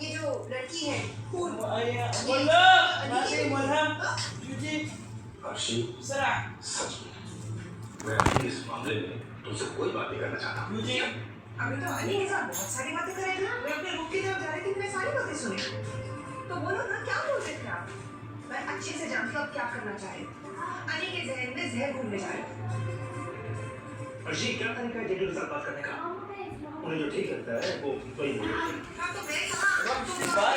ये जो लड़की है सच में मैं अभी इस मामले में तुमसे कोई बात नहीं करना चाहता। अभी तो अली के साथ बहुत सारी बातें कर रहे थे ना। मैं अपने रूम की तरफ जा रही थी, मैंने सारी बातें सुनी। तो बोलो ना, क्या बोल रहे थे आप? मैं अच्छे से जानती हूँ आप क्या करना चाह रहे हो। अली के जहन में जहर घूमने जा रहे हो। अर्शी क्या तरीका है जेडी के साथ बात करने का? उन्हें जो ठीक लगता है वो वही बोले। हाँ तो मैं कहाँ?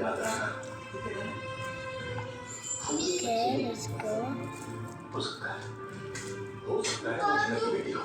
याद रखना Okay, let's go. हो सकता है वो झंडा की बेटी हो।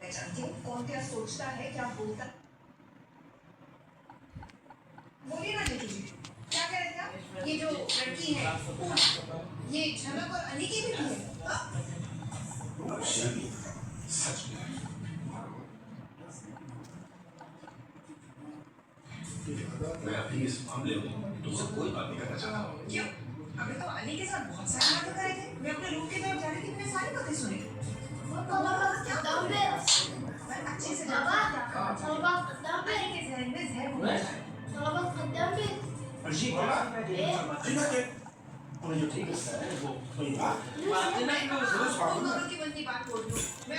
मैं जानती हूँ कौन क्या सोचता है, क्या बोलता। बोलिए ना जीतू जी, क्या कह रहे थे आप? ये जो लड़की है ये झलक और अली की बेटी है। सच में मैं अभी इस मामले में तुमसे कोई बात नहीं करना चाहता। क्यों? अभी तो अली के साथ बहुत सारी बातें कर रहे थे। मैं अपने रूम की तरफ जा रही थी, मैंने सारी बातें सुनी। मैं अच्छे से जानती हूँ अली के जहन में जहर घूमने जा रहे हैं। अर्शी क्या तरीका है जेडी के साथ बात करने का? उन्हें जो ठीक लगता है वो वही बोले। तुम दोनों की बनती बात बोल रही हूँ। मैं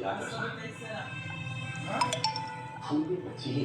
याद रखना हम भी बच्चे ही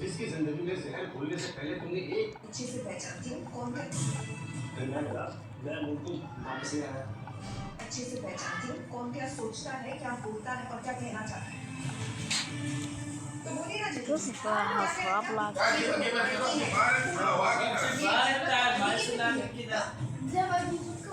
जिसकी जिंदगी में जहर घुलने से पहले तुमने एक अच्छे से पहचानती हूँ कौन क्या मैं मुझको वापस से आया। अच्छे से पहचानती हूँ कौन क्या सोचता है, क्या बोलता है और क्या कहना चाहता है। तो बोलिए ना जीतू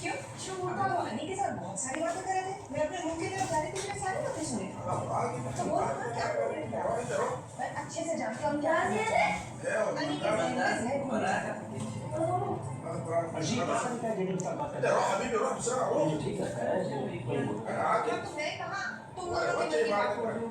क्यों? तो अली के साथ बहुत सारी बातें कर रहे थे। मैं अपने रूम की तरफ जा रही थी, मैंने सारी बातें सुनी। तो बोलो ना, क्या बोल रहे थे आप? मैं अच्छे से जानती हूँ क्या अली के जहन में जहर घूमने जा रहे हैं। अर्शी क्या तरीका है जेडी के साथ बात करने का? उन्हें जो ठीक लगता है वो वही बोले। क्या तो मैं कहाँ? तुम दोनों की बनती बात बोल रही हूँ।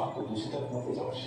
आपको दूसरी तरफ मत ले जाओ अर्शी।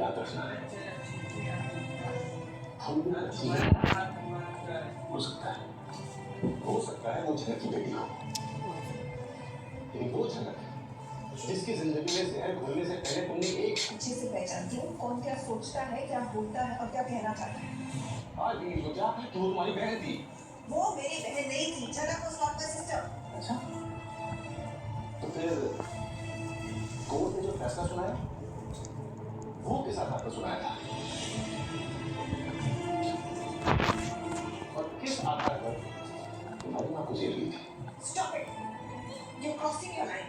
याद रखना हम भी बच्चे ही हो सकता है वो झलक की बेटी हो। लेकिन वो झलक जिसकी जिंदगी में जहर घुलने से पहले तुमने एक अच्छे से पहचानती हूँ कौन क्या सोचता है, क्या बोलता है और क्या कहना चाहता है। आज भी नहीं सोचा कि वो तुम्हारी बहन थी। वो मेरी बहन नहीं थी, झलक was not my sister। अच्छा तो फिर कोर्ट ने जो फैसला सुनाया वो किस आधार पर सुनाया था और किस आधार पर तुम्हारी मां को जेल गई थी? Stop it! You're crossing your line.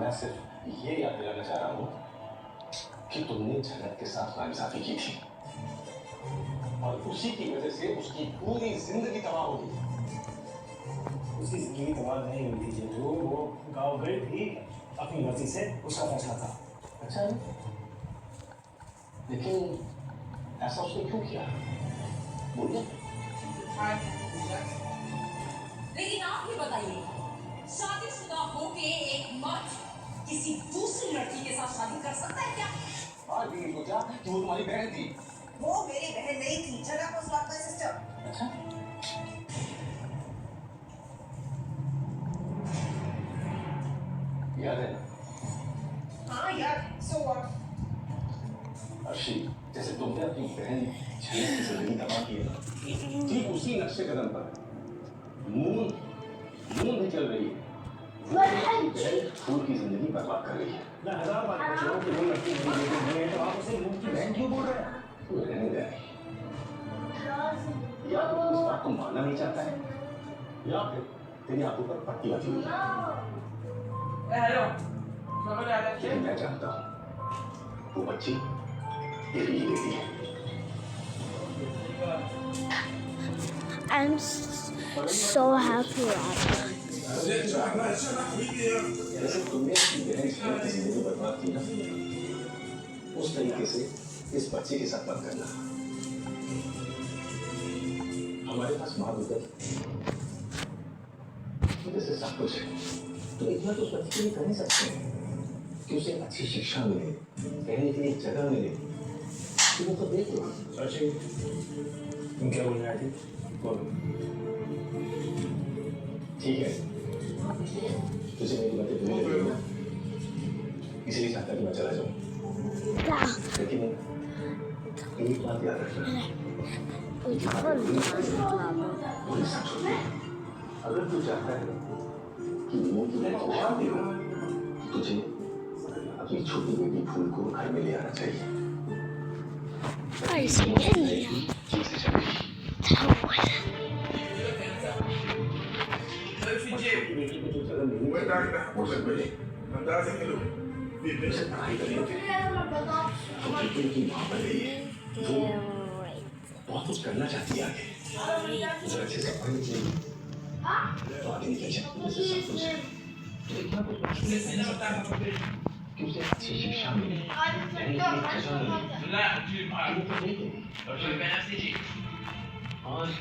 मैं सिर्फ ये याद दिलाना चाह रहा हूँ कि तुमने झलक के साथ नाइंसाफी की थी और उसी की वजह से उसकी पूरी जिंदगी तबाह हो गई। उसकी जिंदगी तबाह नहीं हुई थी जेठू, वो गाँव गई थी अपनी मर्जी से, उसका फैसला था। अच्छा है ना? लेकिन ऐसा उसने क्यों किया? बोलिए। लेकिन आप ये बताइए, शादीशुदा होके एक मर्द किसी दूसरी लड़की के साथ शादी कर सकता है क्या? आज भी नहीं सोचा कि वो तुम्हारी बहन थी। वो मेरी बहन नहीं थी, चला was not my sister. अच्छा? याद है ना? हाँ यार, so what? अर्शी, जैसे तुमने अपनी बहन छेद की जिंदगी तबाह की है ना, ठीक उसी नक्शे कदम पर मून भी चल रही है। वो अपनी बहन फूल की जिंदगी बर्बाद कर रही है। मैं हजार बार पूछ रहा हूँ कि वो लड़की मेरी बेटी नहीं है, तो आप उसे मून की बहन क्यों बोल रहे हैं? वो रहने दे। या तो तू इस बात को मानना नहीं चाहता है, या फिर तेरी आंखों पर पट्टी बची हुई है। हेलो समझ आ रहा लेकिन मैं जानता हूँ वो बच्ची तेरी ही बेटी है। I'm so happy right now. जैसे तुमने अपनी बहन छेद की जिंदगी बर्बाद की ना, उस तरीके से इस बच्चे के साथ मत करना। हमारे पास माँ होकर जैसे सब कुछ है, तो इतना तो उस बच्चे के लिए कर नहीं सकते कि उसे अच्छी शिक्षा मिले, रहने के लिए जगह मिले। तुम तो देख लो। अर्शी, तुम क्या बोलने आई थी? बोलो। ठीक है, तुझे मेरी बातें बुरी लगी ना, इसलिए चाहता कि मैं चला जाऊँ। लेकिन एक बात याद रखना, मुझे सच होती है। अगर तू चाहता है कि मून की बहन की शादी हो, तो तुझे अपनी छोटी बेटी फूल को घर में ले आना चाहिए। Guys, really? ठीक से चलेगी। छोटी बेटी को जो जगह मिलनी चाहिए, वो सब मिले। उसे पढ़ाई करनी होती है। तो बेटी की माँ बन गई है, वो बहुत कुछ करना चाहती है आगे। उसे अच्छे से पढ़नी चाहिए, तो आगे निकल जाए। उसे सब कुछ है, तो इतना कुछ मुश्किल नहीं सकता कि उसे अच्छी शिक्षा मिले, रहने की जगह मिले। तो देख लेगी। और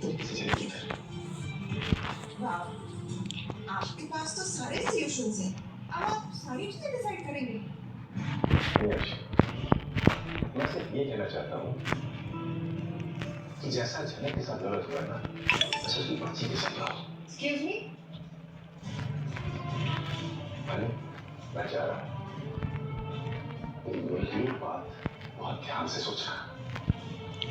किसी चलेगी घर। वाह, आपके पास तो सारे सॉल्यूशंस हैं। अब आप सारी चीजें डिसाइड करेंगे। मैं सिर्फ ये कहना चाहता हूँ कि जैसा जनक के साथ गलत हुआ ना, वैसा उसकी बच्ची के साथ हुआ। Excuse me? मैं जा रहा हूँ, लेकिन मेरी एक बात बहुत ध्यान से सोचना।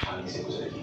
शांति से गुजरेगी।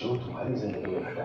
जो तुम्हारी जिंदगी में घटा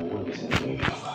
वो भी जिंदगी में भी होगा।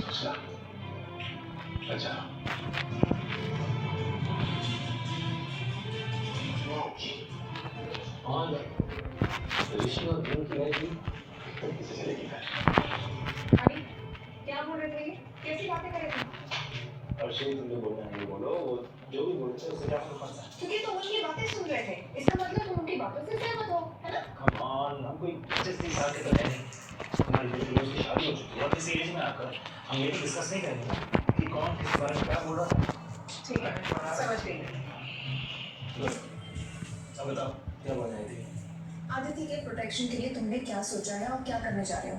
सोचना। अच्छा। और ऋषि और गुरु की रहेगी, तो किसे चलेगी घर? अरे, क्या बोल रहे थे ये? कैसी बातें कर रहे थे? अर्शी, तुम जो बोलना है वो बोलो, वो जो भी बोलते हैं उससे क्या फर्क पड़ता है? क्योंकि तुम उनकी बातें सुन रहे थे, इसका मतलब तुम उनकी बातों से सहमत हो, है ना? Come on, हम कोई 25-30 साल के तो है नहीं। हमारी बेटी रोज की शादी हो चुकी है, और इस एज में आकर हम ये तो डिस्कस नहीं करेंगे ना कि कौन किस बारे में क्या बोल रहा था। ठीक है, समझ गई। अब बताओ, क्या बोलना है थी? आदिति के प्रोटेक्शन के लिए तुमने क्या सोचा है और क्या करने जा रहे हो?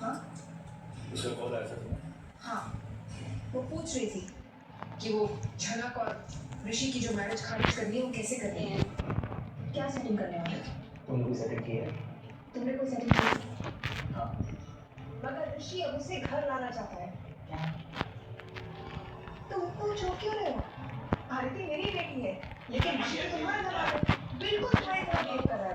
हाँ? उसका कॉल आया था तुम्हें? हाँ, वो पूछ रही थी कि वो झलक और ऋषि की जो मैरिज खारिज करनी है वो कैसे करनी है, क्या सेटिंग करने वाले थे? तुमने कोई सेटिंग की है? तुमने कोई सेटिंग की? हाँ। मगर ऋषि अब उसे घर लाना चाहता है। तुम छोड़ क्यों रहे हो? आरती मेरी बेटी है, लेकिन ऋषि तो तुम्हारा घर आ रहा है। बिल्कुल तुम्हारी तरह बिहेव कर रहा है।